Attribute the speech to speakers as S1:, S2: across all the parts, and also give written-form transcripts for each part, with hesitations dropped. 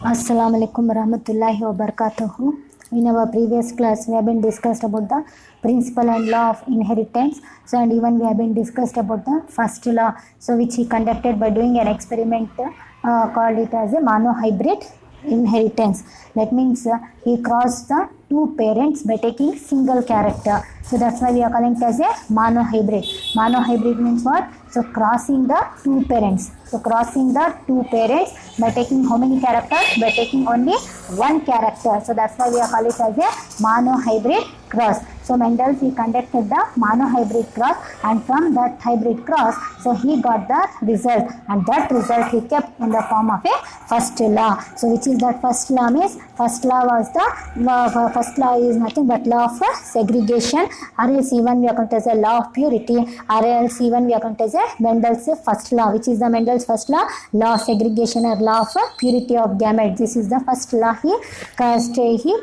S1: Assalamu alaikum warahmatullahi wabarakatuh. In our previous class, we have been discussed about the principle and law of inheritance. So, and even we have been discussed about the first law, so which he conducted by doing an experiment called it as a monohybrid inheritance. That means he crossed the two parents by taking single character. So that's why we are calling it as a monohybrid. Monohybrid means what? So crossing the two parents. So crossing the two parents by taking how many characters? By taking only one character. So that's why we are calling it as a monohybrid cross. So Mendel, he conducted the monohybrid cross, and from that hybrid cross, so he got the result, and that result he kept in the form of a first law. So which is that first law means? First law was the first law is nothing but law of segregation, or else even we are called as a law of purity, or else even we are called as a Mendel's first law. Which is the Mendel's first law? Law of segregation or law of purity of gametes. This is the first law he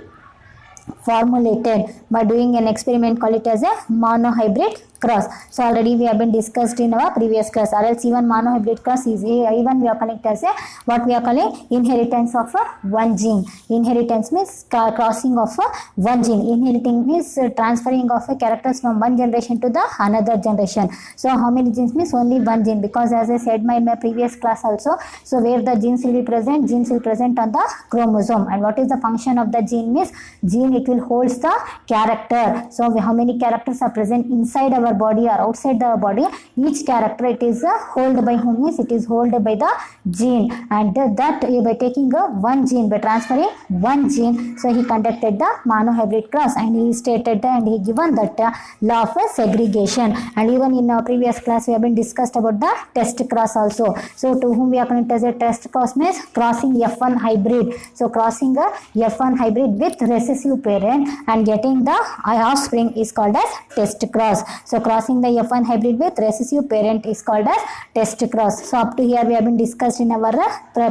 S1: formulated by doing an experiment called it as a monohybrid cross. So already we have been discussed in our previous class, or else even monohybrid cross is even we are calling it as a what we are calling inheritance of one gene. Inheritance means crossing of one gene. Inheriting means transferring of characters from one generation to the another generation. So how many genes means? Only one gene, because as I said in my previous class also, so where the genes will be present, genes will present on the chromosome. And what is the function of the gene means? Gene, it will holds the character. So how many characters are present inside our body or outside the body? Each character, it is held by whom means it is held by the gene, and that by taking one gene, by transferring one gene, so he conducted the monohybrid cross, and he stated and he given that law of segregation. And even in our previous class we have been discussed about the test cross also. So to whom we are connected as a test cross means crossing F1 hybrid. So crossing a F1 hybrid with recessive parent and getting the offspring is called as test cross. So crossing the F1 hybrid with recessive parent is called as test cross. So up to here we have been discussed in our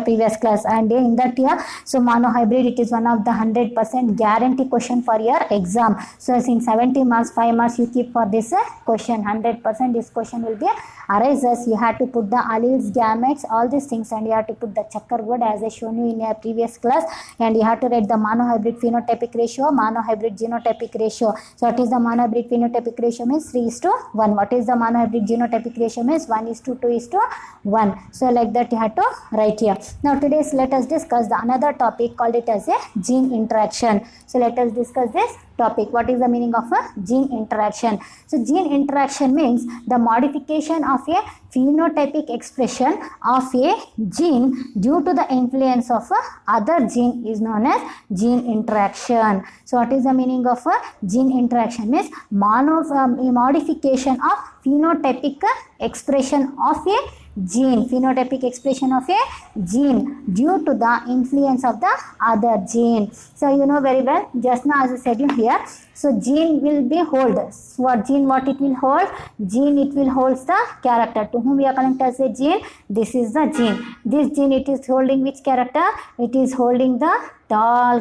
S1: previous class, and in that year, so monohybrid, it is one of the 100% guarantee question for your exam. So in 70 marks, 5 marks you keep for this question. 100% this question will be arises. You have to put the alleles, gametes, all these things, and you have to put the checkerboard as I shown you in your previous class, and you have to write the monohybrid phenotypic ratio, monohybrid genotypic ratio. So what is the monohybrid phenotypic ratio means? 3:1. What is the monohybrid genotypic ratio means? 1:2:1. So like that you have to write here. Now today's let us discuss the another topic called it as a gene interaction. So let us discuss this topic. What is the meaning of a gene interaction? So gene interaction means the modification of a phenotypic expression of a gene due to the influence of other gene is known as gene interaction. So what is the meaning of a gene interaction means? Modification of phenotypic expression of a gene, phenotypic expression of a gene due to the influence of the other gene. So you know very well, just now as I said you here, so gene will be hold. What gene, what it will hold? Gene, it will holds the character. To whom we are calling as a gene? This is the gene. This gene, it is holding which character? It is holding the tall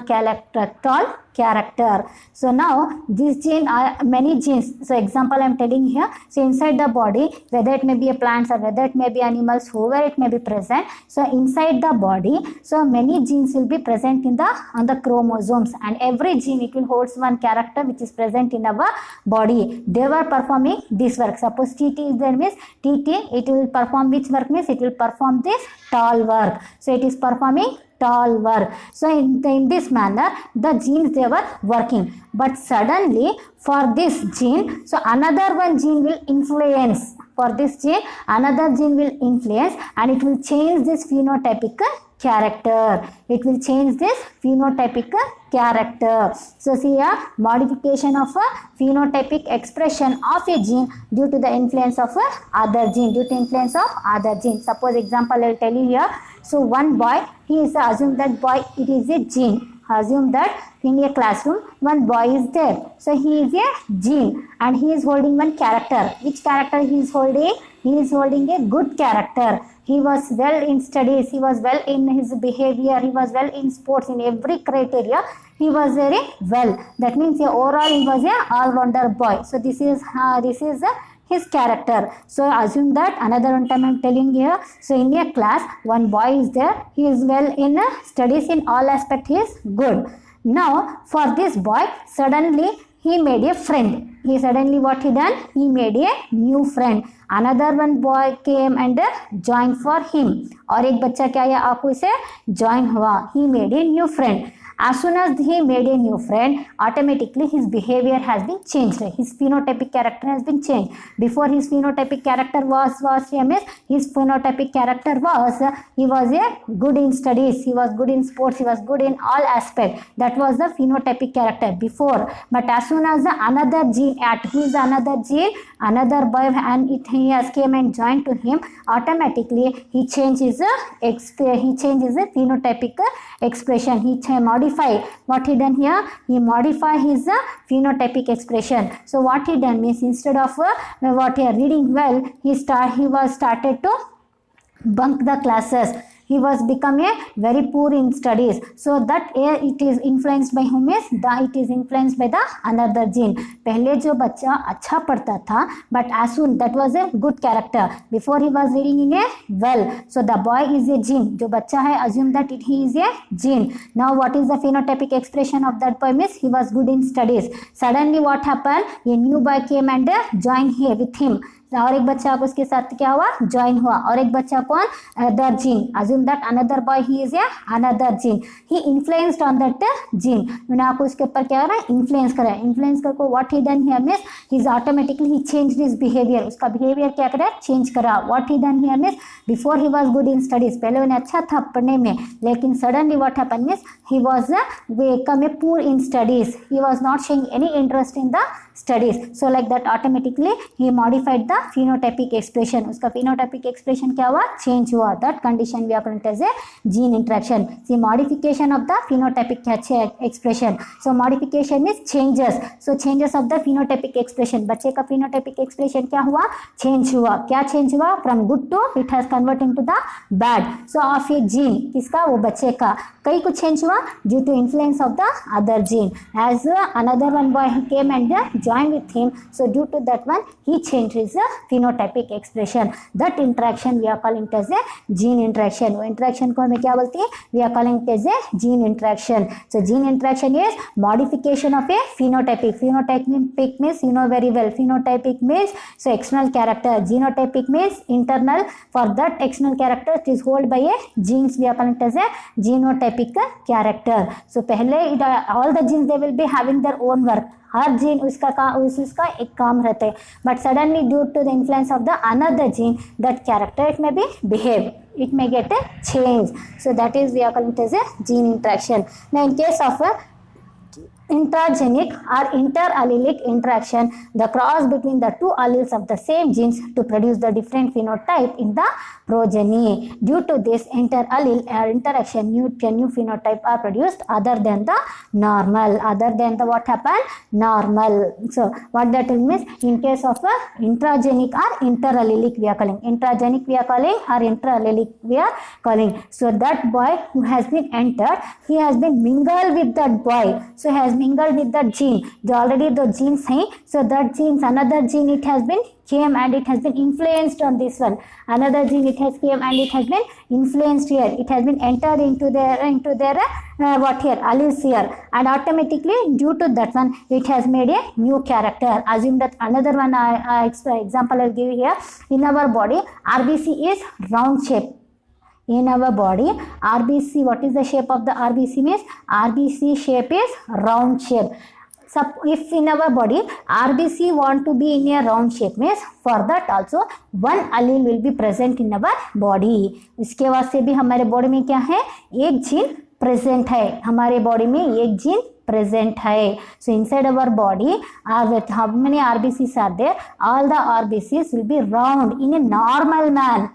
S1: character. So now this gene are many genes. So example I am telling here. So inside the body, whether it may be a plants or whether it may be animals, whoever it may be present. So inside the body, so many genes will be present in the on the chromosomes, and every gene, it will holds one character which is present in our body. They were performing this work. Suppose TT is there means TT, it will perform which work means? It will perform this tall work. So it is performing tall work. So in this manner the genes, they were working, but suddenly for this gene, so another one gene will influence. For this gene, another gene will influence, and it will change this phenotypic character. It will change this phenotypic character. So see a modification of a phenotypic expression of a gene due to the influence of other gene, due to influence of other gene. Suppose example I will tell you here. So one boy, he is assume that boy, it is a gene. Assume that in a classroom one boy is there. So he is a gene, and he is holding one character. Which character he is holding? He is holding a good character. He was well in studies, he was well in his behavior, he was well in sports, in every criteria he was very well. That means overall he was a all-rounder boy. So this is his character. So assume that another one time I'm telling here. So in a class, one boy is there. He is well in studies in all aspects. He is good. Now for this boy, suddenly he made a friend. He suddenly what he done? He made a new friend. Another one boy came and joined for him. और एक बच्चा क्या है आपको इसे join हुआ. He made a new friend. As soon as he made a new friend, automatically his behavior has been changed. His phenotypic character has been changed. Before his phenotypic character was his phenotypic character was he was a good in studies, he was good in sports, he was good in all aspects. That was the phenotypic character before. But as soon as another gene another boy and he has came and joined to him, automatically he changes the phenotypic expression. He modify what he done here. He modify his phenotypic expression. So what he done means instead of what he are reading well, he was started to bunk the classes. He was become a very poor in studies. So that it is influenced by whom is it is influenced by the another gene. पहले जो बच्चा अच्छा पढ़ता था, but as soon that was a good character. Before he was reading in a well. So the boy is a gene. जो बच्चा है assume that he is a gene. Now what is the phenotypic expression of that boy means he was good in studies. Suddenly what happened? A new boy came and joined here with him. और एक बच्चा उसके साथ क्या हुआ join हुआ और एक बच्चा कौन other gene assume that another boy he is a another gene he influenced on that gene मैंने आपको उसके ऊपर क्या करा इन्फ्लुएंस करा इन्फ्लुएंस करके what he done here means he is automatically he changed his behaviour उसका बिहेवियर क्या करा चेंज करा what he done here means before he was good in studies पहले उन्हें अच्छा था पढ़ने में लेकिन suddenly what happened means he was become a poor in studies he was not showing any interest in the studies so like that automatically he modified the phenotypic expression उसका phenotypic expression क्या हुआ change हुआ that condition we are calling as a gene interaction see modification of the phenotypic expression so modification is changes so changes of the phenotypic expression बच्चे का phenotypic expression क्या हुआ change हुआ क्या change हुआ from good to it has converted into the bad so of a gene किसका वो बच्चे का कई कुछ change हुआ due to influence of the other gene as another one boy came and joined with him so due to that one he changed his phenotypic expression that interaction we are calling it as a gene interaction वो interaction को हमें क्या बोलते हैं we are calling it as a gene interaction so gene interaction is modification of a phenotypic means you know very well phenotypic means so external character genotypic means internal for that external character it is held by a genes we are calling it as a genotypic character so पहले all the genes they will be having their own work हर gene उसका एक काम रहता है but suddenly due to the influence of the another gene that character it may be behave it may get a change so that is we are calling it as a gene interaction now in case of a intragenic or interallelic interaction the cross between the two alleles of the same genes to produce the different phenotype in the progeny due to this interallele or interaction new phenotype are produced other than the normal other than the what happened normal so what that means in case of a intragenic or interallelic we are calling intragenic we are calling or interallelic we are calling so that boy who has been entered he has been mingled with that boy so he has mingled with that gene जो already the genes हैं so that genes another gene it has been came and it has been influenced on this one another gene it has came and it has been influenced here it has been entered into their what here alleles here and automatically due to that one it has made a new character assume that another one example I'll give you here in our body RBC is round shape in our body RBC what is the shape of the RBC means RBC shape is round shape so if in our body RBC want to be in a round shape means for that also one allele will be present in our body इसके वास्ते भी हमारे body में क्या है एक gene present है हमारे बॉडी में एक gene present hai so inside our body with how many RBCs are there all the RBCs will be round in a normal man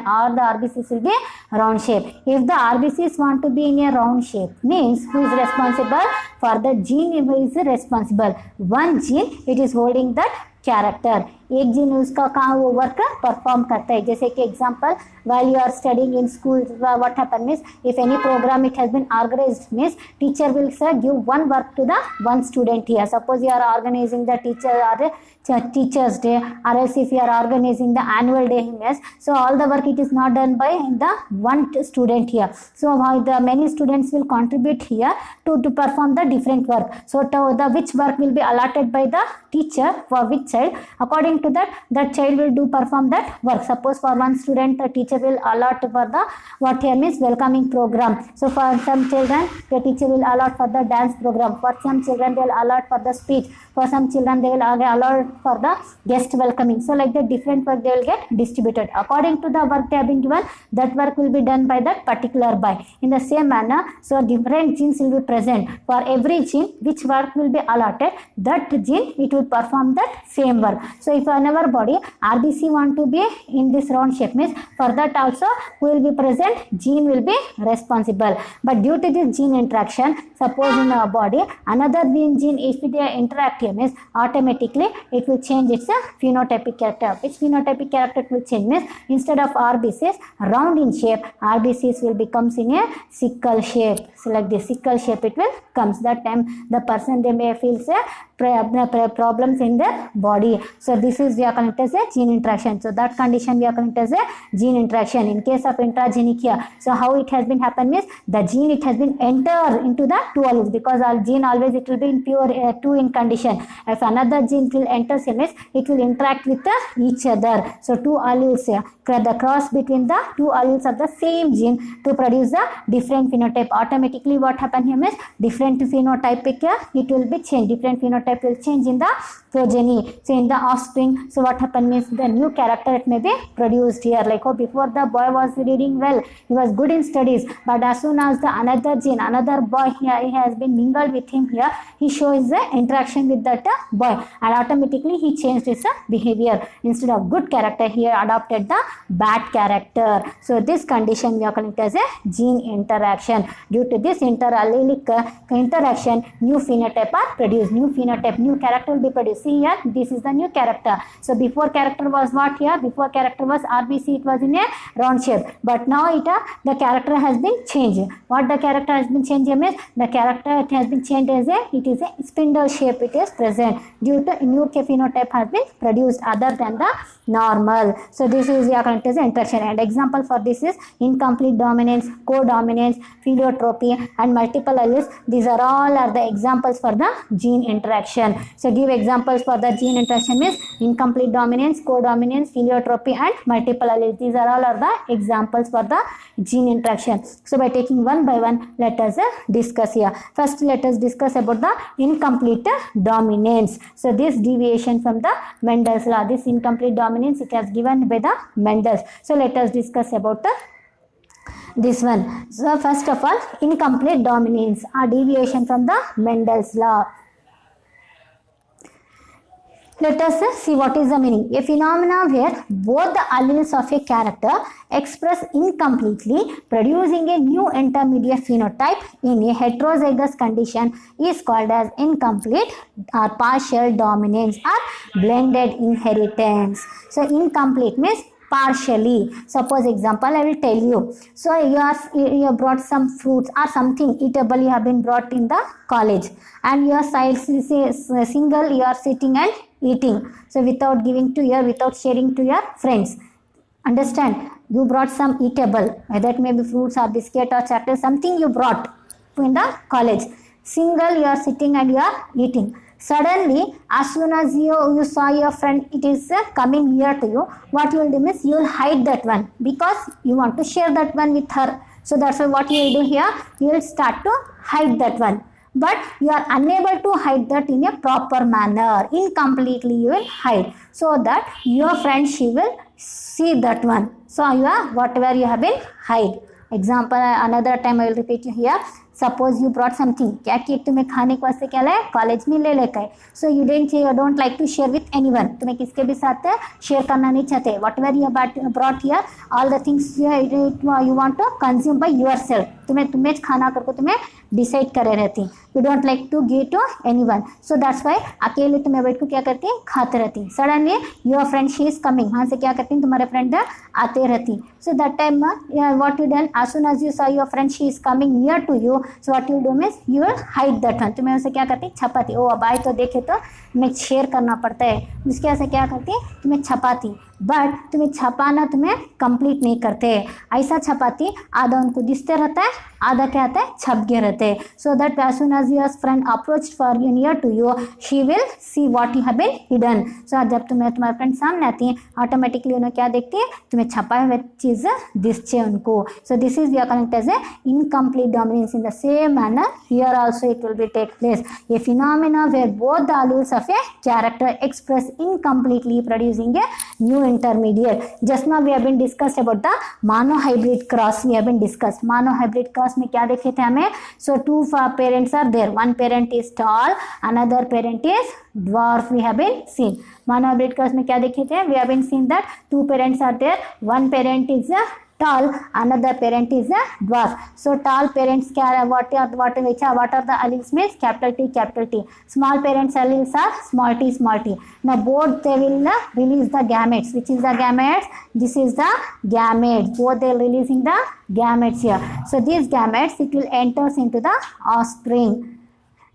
S1: all the RBCs will be round shape if the RBCs want to be in a round shape means who is responsible for the gene who is responsible one gene it is holding that character एक gene उसका कहाँ वो work perform करता है. जैसे कि example, while you are studying in school, what happen means if any program it has been organized means teacher will say give one work to the one student here. Suppose you are organizing the teacher or teachers day, or else if you are organizing the annual day means, so all the work it is not done by the one student here. So the many students will contribute here to perform the different work. So the which work will be allotted by the teacher for which child, according to that child will do perform that work. Suppose for one student the teacher will allot for the what here means welcoming program. So for some children the teacher will allot for the dance program. For some children they will allot for the speech. For some children they will allot for the guest welcoming. So like that different work they will get distributed according to the work they have been given. That work will be done by that particular boy. In the same manner, so different genes will be present. For every gene which work will be allotted, that gene it will perform that same work. So if in our body RBC want to be in this round shape means for that also who will be present, gene will be responsible. But due to this gene interaction, suppose in our body another gene if they interact here means automatically it will change its phenotypic character. Which phenotypic character will change means instead of RBCs round in shape, RBCs will becomes in a sickle shape. So like this sickle shape it will comes. That time the person they may feel say problems in their body. So this is we are calling it as a gene interaction. So that condition we are calling it as a gene interaction. In case of intragenic here, so how it has been happened means the gene it has been enter into the two alleles, because our gene always it will be in pure two in condition. If another gene will enter means it will interact with each other. So two alleles the cross between the two alleles of the same gene to produce a different phenotype. Automatically what happen here means different phenotypic it will be changed. Different phenotype will change in the progeny. So in the offspring, so what happen means the new character it may be produced here. Like how before the boy was reading well, he was good in studies, but as soon as the another gene, another boy here he has been mingled with him here, he shows the interaction with that boy, and automatically he changed his behavior. Instead of good character, he adopted the bad character. So this condition we are calling it as a gene interaction. Due to this interallelic interaction, new phenotype are produced. New phenotype, new character will be produced. See here, this is the new character. So before character was what here? Before character was RBC, it was in a round shape. But now the character has been changed. What the character has been changed means the character it has been changed as it is a spindle shape it is present due to new phenotype has been produced other than the normal. So this is your current interaction, and example for this is incomplete dominance, codominance, pleiotropy and multiple alleles. These are all are the examples for the gene interaction. So give examples for the gene interaction means incomplete dominance, codominance, pleiotropy and multiple alleles. These are all are the examples for the gene interaction. So by taking one by one, let us discuss here. First let us discuss about the incomplete dominance. So this deviation from the Mendel's law, this incomplete dominance it has given by the Mendel's. So let us discuss about this one. So first of all, incomplete dominance or deviation from the Mendel's law. Let us see what is the meaning. A phenomena where both the alleles of a character express incompletely, producing a new intermediate phenotype in a heterozygous condition is called as incomplete or partial dominance or blended inheritance. So incomplete means partially. Suppose example I will tell you. So you brought some fruits or something eatable you have been brought in the college, and you are single you are sitting and eating. So without giving to without sharing to your friends. Understand? You brought some eatable, whether it may be fruits or biscuit or chocolate, something you brought in the college. Single you are sitting and you are eating. Suddenly, as soon as you saw your friend, it is coming near to you, what you will do is you will hide that one because you want to share that one with her. So that's why what you will do here, you will start to hide that one. But you are unable to hide that in a proper manner. Incompletely you will hide, so that your friend she will see that one. So you are whatever you have been hide. Example, another time I will repeat here. Suppose you brought something, क्या cake तुम्हें खाने के वास्ते क्या लाए, college में ले लेकर आए. So you don't like to share with anyone, तुम्हें किसके भी साथ शेयर करना नहीं चाहते. Whatever you brought here, all the things you want to consume by yourself, तुम्हें खाना करके तुम्हें डिसाइड करे रहती. You don't like to give to anyone. So that's why अकेले तुम्हें बैठ को क्या करती, खाते रहती. Suddenly your friend she is coming, वहाँ से क्या करती, तुम्हारे फ्रेंड आते रहती. So that time what you done, as soon as you saw your friend she is coming near to you, so what you do means you will hide that one. तुम्हें उसे क्या करती, छपाती. ओ अब आए तो देखे तो तुम्हें शेयर करना पड़ता है, उसके ऐसे क्या करती, तुम्हें छपाती. बट तुम्हें छपाना तुम्हें कंप्लीट नहीं करते, ऐसा छपाती आधा उनको दिखते रहता है, आधा क्या आता है, छप गए रहते हैं. So that as soon as your friend approach for you near to you, she will see what you have been hidden. So जब तुम्हारे फ्रेंड सामने आती है, ऑटोमेटिकली उन्हें क्या देखती है, तुम्हें छपाए हुए चीज़ दिखते उनको. So this is we are connect as a incomplete dominance. In the same manner here also it will be take place a phenomena where both the alleles of a character express incompletely producing a new intermediate. Just now we have been discussed about the monohybrid cross. We have been discussed monohybrid cross में क्या देखे थे हमें. So two parents are there, one parent is tall, another parent is dwarf. We have been seen monohybrid cross में क्या देखे थे, we have been seen that two parents are there, one parent is a tall, another parent is a dwarf. So tall parents what are the alleles means capital T capital T. Small parents alleles are small t small t. Now both they will release the gametes. Which is the gametes? This is the gametes. Both they are releasing the gametes here. So these gametes it will enters into the offspring.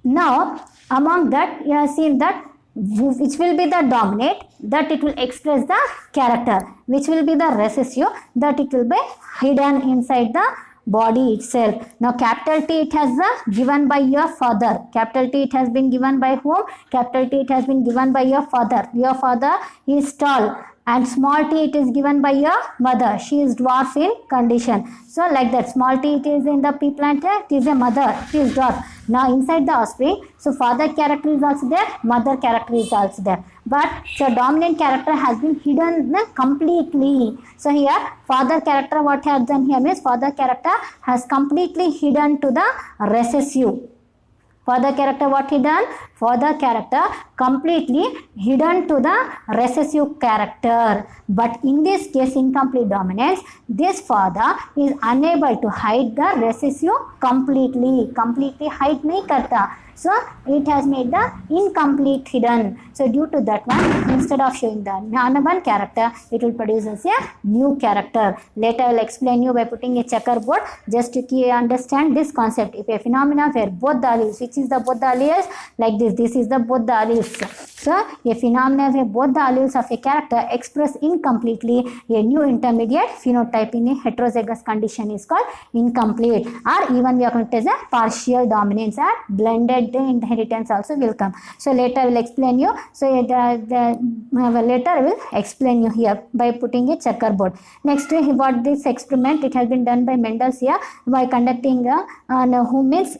S1: Now among that you have seen that which will be the dominant, that it will express the character, which will be the recessive, that it will be hidden inside the body itself. Now capital T it has given by your father. Capital T it has been given by whom? Capital T it has been given by your father. Your father is tall. And small t it is given by your mother. She is dwarf in condition. So like that, small t it is in the P plant, it is a mother, it is dwarf. Now inside the offspring, so father character is also there, mother character is also there. But so dominant character has been hidden completely. So here father character, what has done here means father character has completely hidden to the recessive. Father character what he done? Father character completely hidden to the recessive character. But in this case incomplete dominance, this father is unable to hide the recessive completely. Completely hide nahi karta. So it has made the incomplete hidden. So due to that one, instead of showing the one character, it will produce as a new character. Later I will explain you by putting a checkerboard just to understand this concept. If a phenomena where both the alleles, which is the both the alleles, like this is the both the alleles. So a phenomena where both the alleles of a character express incompletely, a new intermediate phenotype in a heterozygous condition is called incomplete, or even we are called as a partial dominance or blended inheritance also will come. So later I will explain you. So later I will explain you here by putting a checkerboard. Next, what this experiment, it has been done by Mendel's here by conducting who means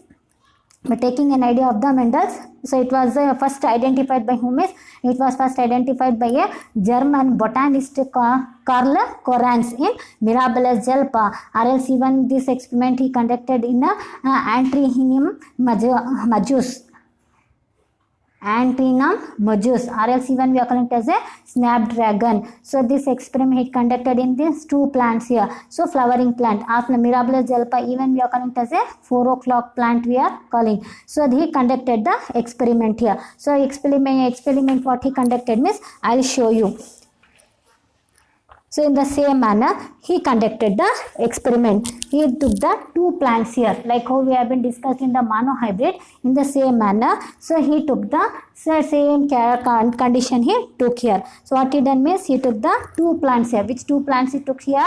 S1: by taking an idea of the Mendel's. So it was first identified by whom is, it was first identified by a German botanist Karl Korans in Mirabilis jelpa, or else even this experiment he conducted in Antrinum majus. Antrinum majus, or else even we are calling it as a snapdragon. So this experiment he conducted in these two plants here. So flowering plant, after Mirabilis jelpa, even we are calling it as a 4 o'clock plant we are calling. So he conducted the experiment here. So experiment what he conducted means I will show you. So in the same manner, he conducted the experiment. He took the two plants here, like how we have been discussing the monohybrid. In the same manner, so he took the same condition he took here. So what he done means he took the two plants here. Which two plants he took here?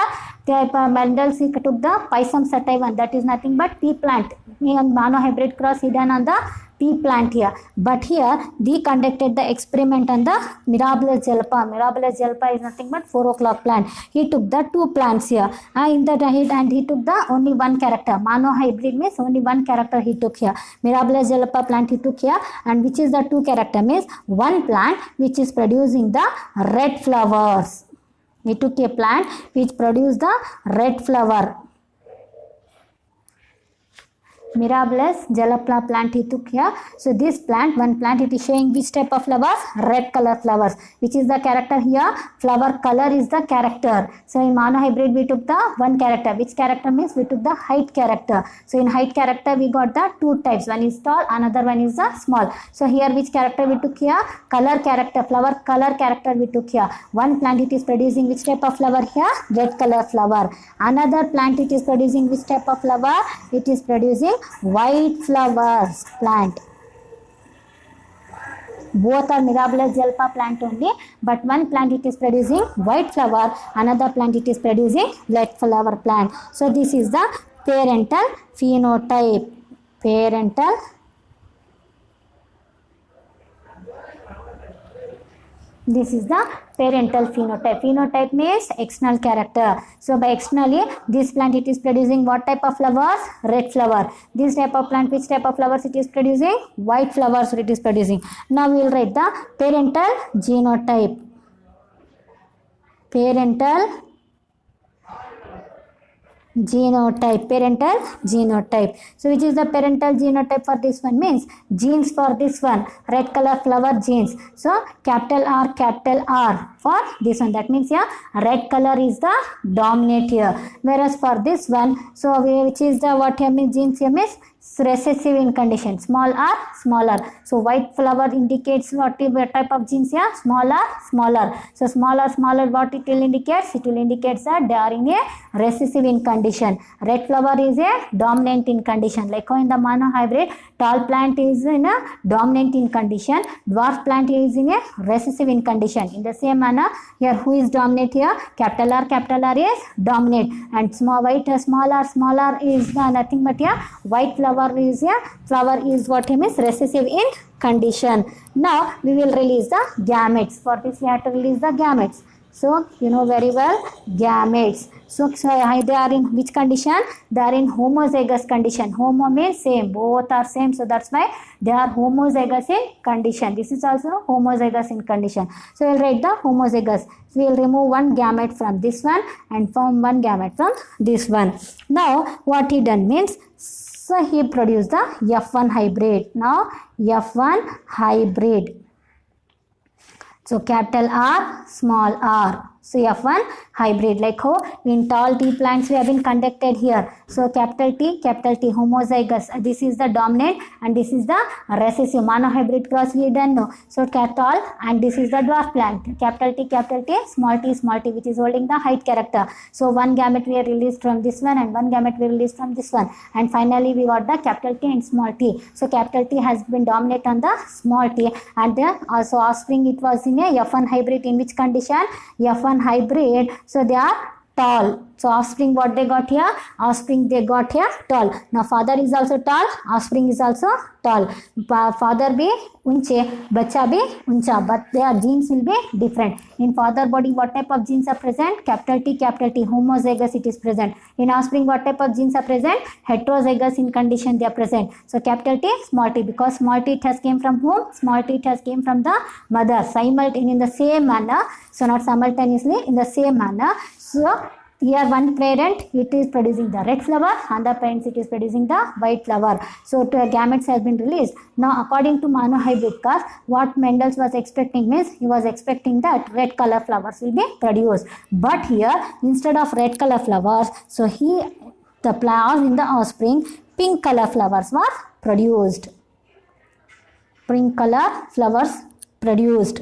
S1: Mendel's he took the Pisum sativa, that is nothing but pea plant. Monohybrid cross he done on the pea plant here. But here they conducted the experiment on the Mirabilis jelpa. Mirabilis jelpa is nothing but 4 o'clock plant. He took the two plants here. In that and he took the only one character. Monohybrid means only one character he took here. Mirabilis jelpa plant he took here, and which is the two character means one plant which is producing the red flowers. He took a plant which produced the red flower. Mirabilis jalapla plant he took here. So this plant, one plant, it is showing which type of flowers? Red color flowers. Which is the character here? Flower color is the character. So in monohybrid we took the one character. Which character means we took the height character. So in height character we got the two types. One is tall, another one is the small. So here which character we took here? Color character, flower color character we took here. One plant it is producing which type of flower here? Red color flower. Another plant it is producing which type of flower? It is producing white flowers plant. Both are Mirabilis jalapa plant only, but one plant it is producing white flower, another plant it is producing red flower plant. So this is the parental phenotype. Parental This is the parental phenotype. Phenotype means external character. So by externally, this plant it is producing what type of flowers? Red flower. This type of plant, which type of flowers it is producing? White flowers it is producing. Now we will write the parental genotype. Parental genotype. So which is the parental genotype for this one? Means genes for this one, red color flower genes. So capital R for this one. That means yeah, red color is the dominant here. Whereas for this one, so which is the what here means genes here means recessive in condition, small r, smaller. So white flower indicates what type of genes here? Smaller. So smaller, what it will indicate? It will indicate that they are in a recessive in condition. Red flower is a dominant in condition. Like how in the monohybrid, tall plant is in a dominant in condition, dwarf plant is in a recessive in condition. In the same manner, here who is dominant here? Capital R is dominant, and small r is nothing but here white flower is what he means recessive in condition. Now we will release the gametes. For this we have to release the gametes. So you know very well gametes. So they are in which condition? They are in homozygous condition. Homo means same, both are same. So that's why they are homozygous in condition. This is also homozygous in condition. So we'll write the homozygous. So we'll remove one gamete from this one and form one gamete from this one. Now what he done means, so he produced the F1 hybrid. Now F1 hybrid. So capital R, small r. So F1 hybrid, like how in tall T plants we have been conducted here. So capital T homozygous. This is the dominant and this is the recessive. Monohybrid cross we done know. So tall and this is the dwarf plant. Capital T, small t, which is holding the height character. So one gamete we are released from this one and one gamete we released from this one. And finally we got the capital T and small t. So capital T has been dominant on the small t, and then also offspring it was in a F1 hybrid. In which condition? F1 hybrid. So they are tall. So offspring what they got here? Offspring they got here tall. Now father is also tall, offspring is also tall. Father be unche, bacha be uncha, but their genes will be different. In father body what type of genes are present? Capital T, homozygous it is present. In offspring what type of genes are present? Heterozygous in condition they are present. So capital T, small t, because small t it has came from whom? Small t it has came from the mother. Simultaneously in the same manner. So not simultaneously, in the same manner. So here one parent it is producing the red flower, another parent it is producing the white flower. So two gametes has been released. Now according to monohybrid cause, what Mendel was expecting means he was expecting that red color flowers will be produced. But here instead of red color flowers, so the flowers in the offspring, pink color flowers were produced. Pink color flowers produced.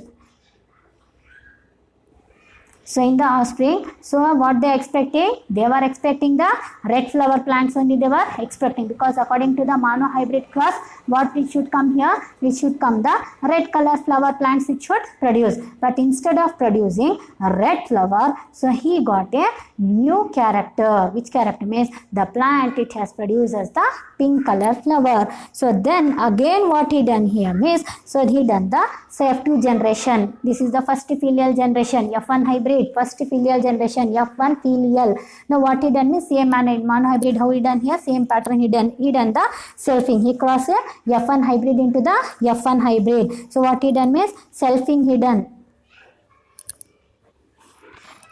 S1: So in the offspring, so what they expecting? They were expecting the red flower plants only they were expecting, because according to the monohybrid cross, what it should come here? It should come the red color flower plants it should produce. But instead of producing a red flower, so he got a new character. Which character means the plant it has produced as the pink color flower. So then again what he done here means, so he done the F2 generation. This is the first filial generation, F1 hybrid, first filial generation, F1 filial. Now what he done means same manner in monohybrid, how he done here, same pattern he done the selfing. He crossed a F1 hybrid into the F1 hybrid. So what he done means selfing he done.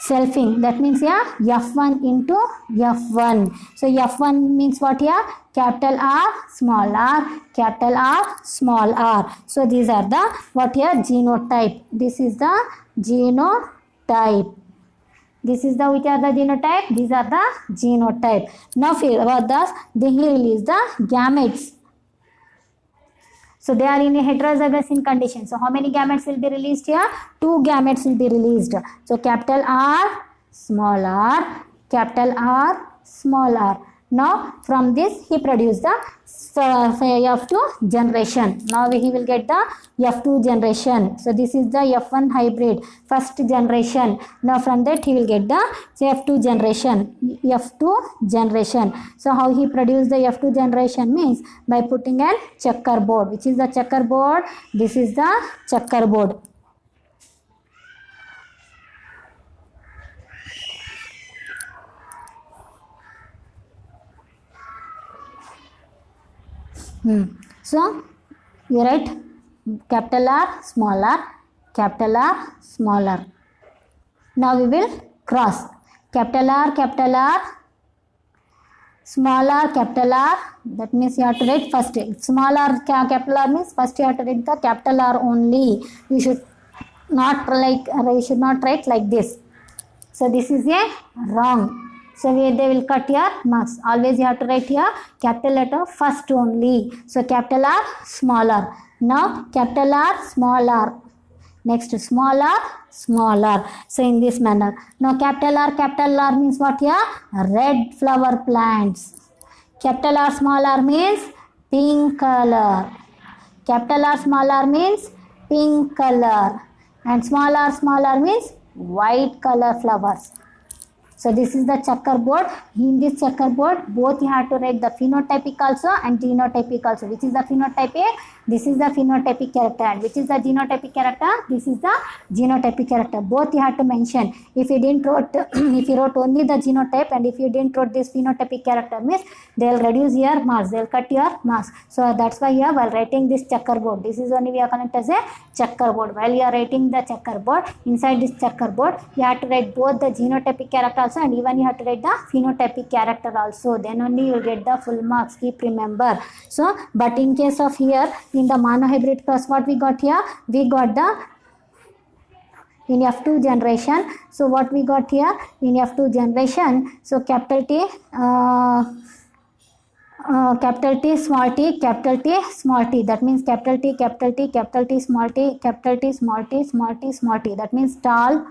S1: selfing. That means F1 into F1. So F1 means what here? Capital R, small r, capital R, small r. So these are the what here? Genotype. This is the genotype. This is the which are the genotype? These are the genotype. Now about this, they release the gametes. So they are in a heterozygous in condition. So how many gametes will be released here? 2 gametes will be released. So capital R, small r, capital R, small r. Now from this he produced the F2 generation. Now he will get the F2 generation. So this is the F1 hybrid, first generation. Now from that he will get the F2 generation. F2 generation. So how he produced the F2 generation means by putting a checkerboard. Which is the checkerboard? This is the checkerboard. So you write capital R, small r, capital R, small r. Now we will cross capital R, small r, capital R. That means you have to write first. Small r, capital R means first you have to write the capital R only. You should not write like this. So this is a wrong. So they will cut your marks. Always you have to write here capital letter first only. So capital R, small r. Now capital R, small r. Next small r, small r. So in this manner. Now capital R means what here? Red flower plants. Capital R, small r means pink color. Capital R, small r means pink color. And small r means white color flowers. So this is the checkerboard. In this checkerboard, both you have to write the phenotypic also and genotypic also. Which is the phenotypic? This is the phenotypic character. And which is the genotypic character? This is the genotypic character. Both you have to mention. If you didn't wrote, if you wrote only the genotype and if you didn't wrote this phenotypic character means they'll reduce your marks. They'll cut your marks. So that's why here while writing this checkerboard, this is only we are calling it as a checkerboard. While you are writing the checkerboard, inside this checkerboard, you have to write both the genotypic character also and even you have to write the phenotypic character also. Then only you will get the full marks. Keep remember. So, but in case of here, in the monohybrid cross, what we got here? We got the in F2 generation. So what we got here in F2 generation? So capital T, small t, capital T, small t. That means capital T, small t, capital T, small t, small t, small t. That means tall,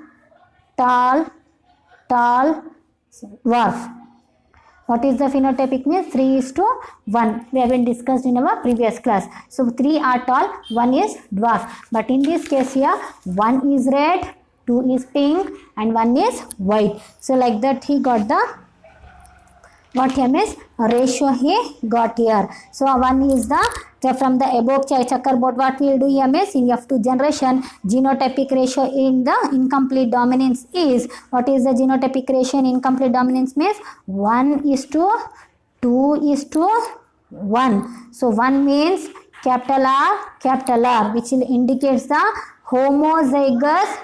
S1: dwarf. What is the phenotypic means? 3:1. We have been discussed in our previous class. So 3 are tall, 1 is dwarf. But in this case here, 1 is red, 2 is pink and 1 is white. So like that he got the what here means ratio he got here. So 1 is the from the above checkerboard what we will do here means in F2 generation genotypic ratio in the incomplete dominance is what is the genotypic ratio in incomplete dominance means 1:2:1. So 1 means capital R which indicates the homozygous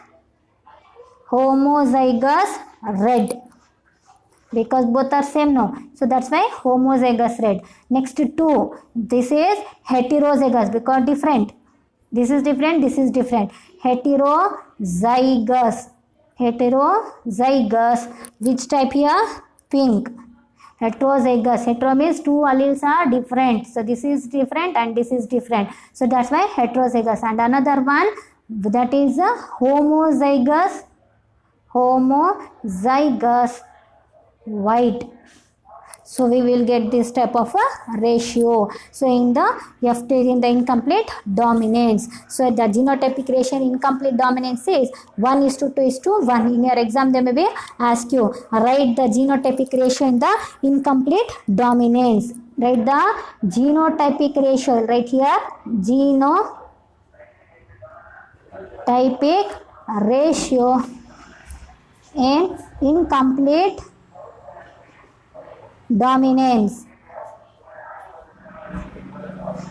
S1: red. Because both are same, no. So that's why homozygous red. Next 2. This is heterozygous because different. This is different. This is different. Heterozygous. Which type here? Pink. Heterozygous. Hetero means 2 alleles are different. So this is different and this is different. So that's why heterozygous. And another one that is a homozygous white. So we will get this type of a ratio. So in the F2 in the incomplete dominance. So the genotypic ratio in incomplete dominance is 1:2:1. In your exam they may be ask you write the genotypic ratio in the incomplete dominance. Write the genotypic ratio right here. Genotypic ratio in incomplete dominance.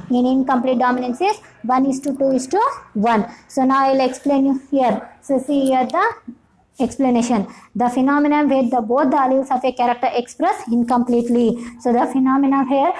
S1: In incomplete dominance is 1:2:1. So now I will explain you here. So see here the Explanation. The phenomenon where both the alleles of a character express incompletely. So the phenomenon here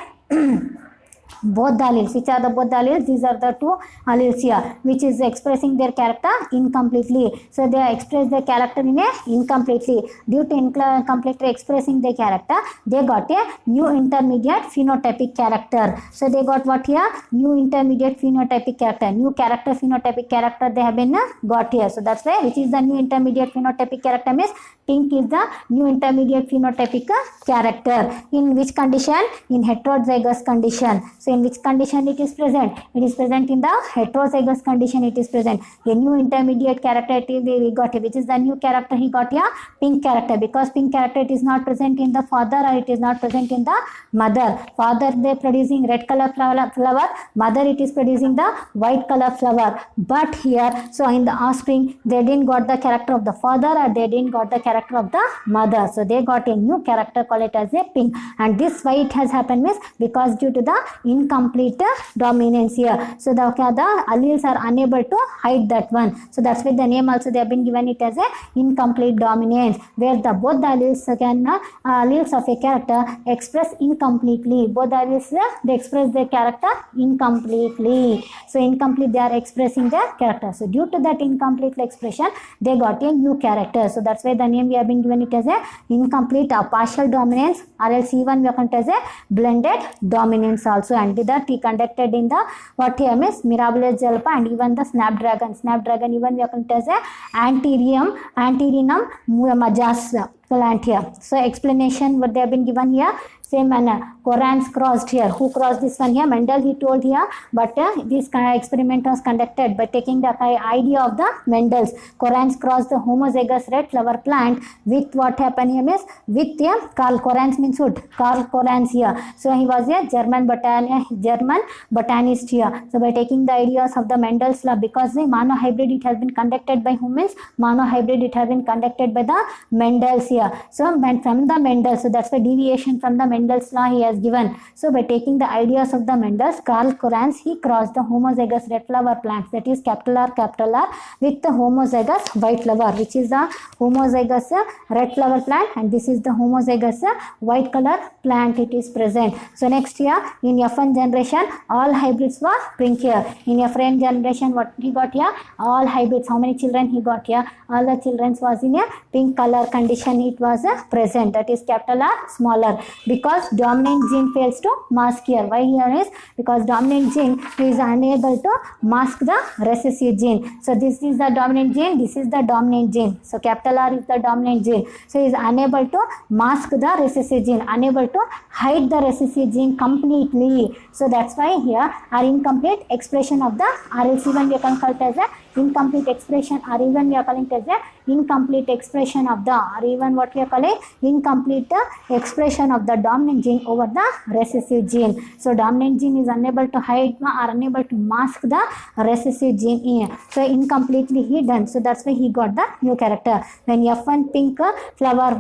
S1: both the alleles, which are the both the alleles, these are the two alleles here, which is expressing their character incompletely. So they express their character in a incompletely. Due to incompletely expressing their character, they got a new intermediate phenotypic character. So they got what here? New intermediate phenotypic character. New character phenotypic character they have been got here. So that's why, which is the new intermediate phenotypic character means pink is the new intermediate phenotypic character. In which condition? In heterozygous condition. So in which condition it is present? It is present in the heterozygous condition. It is present. A new intermediate character we got here. Which is the new character he got here? Pink character. Because pink character it is not present in the father or it is not present in the mother. Father they are producing red color flower. Mother it is producing the white color flower. But here, so in the offspring they didn't got the character of the father or they didn't got the character of the mother. So they got a new character, call it as a pink. And this why it has happened means because due to the incomplete dominance here. So the alleles are unable to hide that one. So that's why the name also they have been given it as a incomplete dominance, where the both the alleles can alleles of a character express incompletely. Both the alleles they express their character incompletely. So incomplete they are expressing their character. So due to that incomplete expression, they got a new character. So that's why the name we have been given it as a incomplete or partial dominance, or else even we have it as a blended dominance also. And that he conducted in the what here means Mirabilis jalpa and even the snapdragon. Snapdragon even we have it as a Antherinum majus plant here. So explanation what they have been given here. Same manner, Corans crossed here. Who crossed this one here? Mendel he told here, but this experiment was conducted by taking the idea of the Mendel's. Corans crossed the homozygous red flower plant with what happened here means with Karl Corans means wood. Karl Corans here. So he was a German botanist here. So by taking the ideas of the Mendel's lab, because the monohybrid it has been conducted by humans, monohybrid it has been conducted by the Mendel's here. So from the Mendel, so that's the deviation from the Mendel's law he has given. So by taking the ideas of the Mendel's, Karl Corans he crossed the homozygous red flower plants, that is capital R with the homozygous white flower, which is the homozygous red flower plant, and this is the homozygous white color plant it is present. So next here in F1 generation all hybrids were pink here. In F1 generation what he got here? All hybrids. How many children he got here? All the children was in a pink color condition it was present, that is capital R smaller, because dominant gene fails to mask here. Why here is because dominant gene is unable to mask the recessive gene. So this is the dominant gene, this is the dominant gene. So capital R is the dominant gene. So he is unable to mask the recessive gene, unable to hide the recessive gene completely. So that's why here our incomplete expression of the RLC one we can call it as a incomplete expression, or even we are calling it as a incomplete expression of the, or even what we are calling incomplete expression of the dominant gene over the recessive gene. So dominant gene is unable to hide or unable to mask the recessive gene in. So incompletely hidden. So that's why he got the new character. When F1 pink flower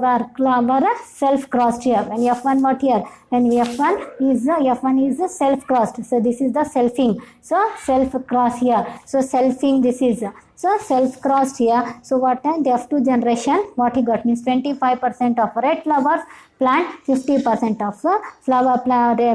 S1: self-crossed here. When F1 what here? When F1 is self-crossed. So this is the selfing. So self-cross here. So selfing this is. So self-crossed here. So what the F2 generation what he got means 25% of red flowers plant, 50% of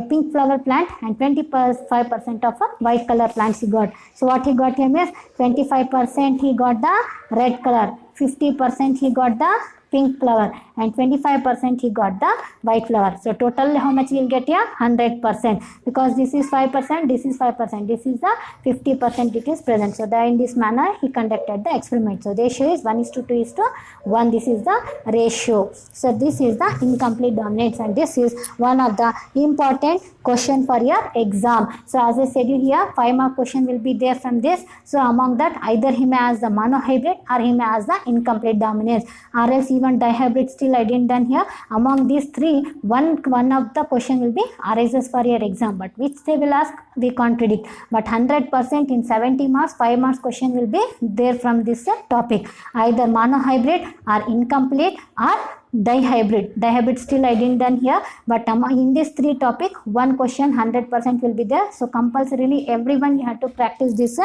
S1: pink flower plant, and 25% of white color plants he got. So what he got here means 25% he got the red color, 50% he got the pink flower, and 25% he got the white flower. So total how much we will get here? 100%, because this is 5%, this is 5%, this is the 50% it is present. So in this manner he conducted the experiment. So the ratio is 1:2:1. This is the ratio. So this is the incomplete dominance, and this is one of the important question for your exam. So as I said you here, 5 mark question will be there from this. So among that either he may ask the monohybrid or he may ask the incomplete dominance, or else even dihybrid still I didn't done here. Among these three, one of the question will be arises for your exam, but which they will ask we can't predict. But 100% in 70 marks, 5 marks question will be there from this topic. Either monohybrid or incomplete or Dihybrid still I didn't done here, but in this three topic, one question 100% will be there. So compulsorily everyone you have to practice this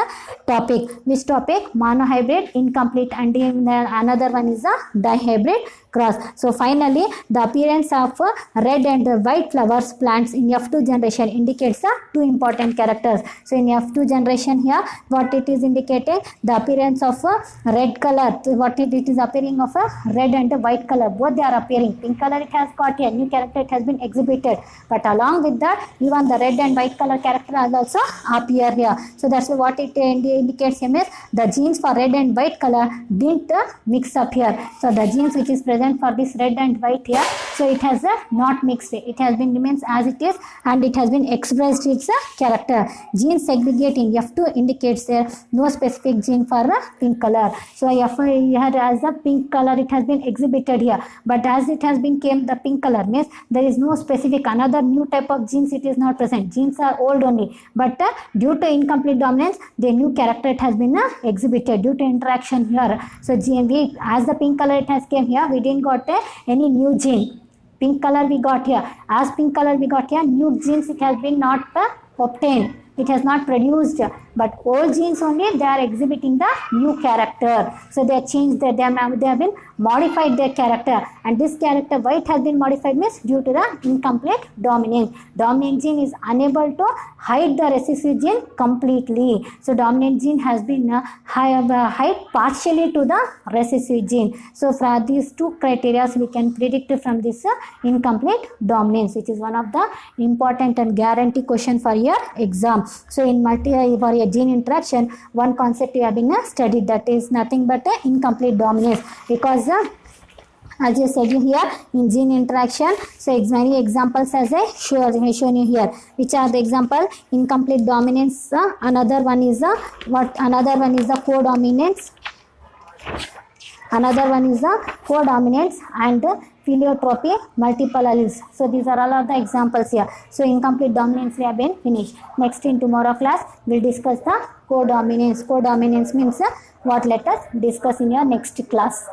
S1: topic. Which topic? Monohybrid, incomplete, and another one is a dihybrid cross. So finally, the appearance of red and white flowers plants in F2 generation indicates two important characters. So in F2 generation here, what it is indicating? The appearance of a red color. What it is appearing of a red and a white color. Both they are appearing. Pink color it has got a new character, it has been exhibited. But along with that, even the red and white color character has also appear here. So that's what it indicates here is the genes for red and white color didn't mix up here. So the genes which is present for this red and white here, so it has not mixed, it has been remains as it is, and it has been expressed its character. Gene segregate in F2 indicates there no specific gene for pink color. So F here as a pink color it has been exhibited here, but as it has been came the pink color means there is no specific another new type of genes, it is not present. Genes are old only, but due to incomplete dominance the new character it has been exhibited due to interaction here. So gene as the pink color it has came here, we didn't got any new gene. Pink color we got here, as pink color we got here, new genes it has been not obtained, it has not produced, but old genes only they are exhibiting the new character. So they have changed they have been modified their character, and this character why it has been modified means due to the incomplete dominance. Dominant gene is unable to hide the recessive gene completely. So dominant gene has been hide partially to the recessive gene. So for these two criteria we can predict from this incomplete dominance, which is one of the important and guarantee question for your exam. So in for a gene interaction, one concept you have been studied, that is nothing but incomplete dominance, because as you said here in gene interaction, so many examples as I shown you here. Which are the example? Incomplete dominance, another one is the codominance, another one is the codominance, and pleiotropy, multiple alleles. So these are all of the examples here. So incomplete dominance we have been finished. Next in tomorrow class we'll discuss the codominance. Codominance means what? Let us discuss in your next class.